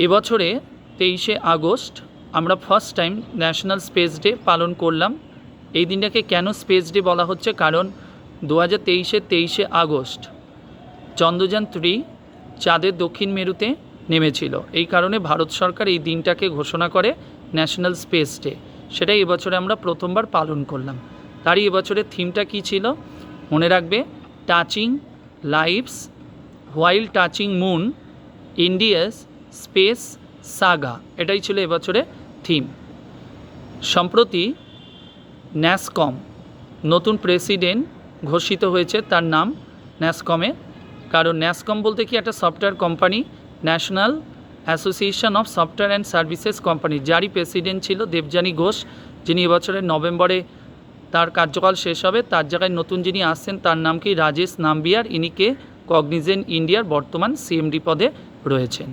এবছরে 23শে আগস্ট আমরা first time national space day পালন করলাম। এই দিনটাকে কেন স্পেস ডে বলা হচ্ছে, কারণ 2023-এর 23শে আগস্ট চন্দ্রযান 3 চাঁদের দক্ষিণ মেরুতে নেমেছিল। এই কারণে ভারত সরকার এই দিনটাকে ঘোষণা করে ন্যাশনাল স্পেস ডে। সেটাই এবছরে আমরা প্রথমবার পালন করলাম। তারই এবছরের থিমটা কী ছিল মনে রাখবে, touching lives while touching moon India's space Saga. এটাই ছিল এবছরের থিম। সম্প্রতি ন্যাসকম নতুন প্রেসিডেন্ট ঘোষিত হয়েছে, তার নাম ন্যাসকমে। কারণ ন্যাসকম বলতে কি একটা software company, national association of software and services company, যারই প্রেসিডেন্ট ছিল দেবযানী ঘোষ, যিনি এবছরের নভেম্বরে তার কার্যকাল শেষ হবে। তার জায়গায় নতুন যিনি আসছেন তার নাম কি রাজেশ নাম্বিয়ার, ইনি কে কগনিজেন্ট ইন্ডিয়ার বর্তমান সিএমডি পদে রয়েছেন।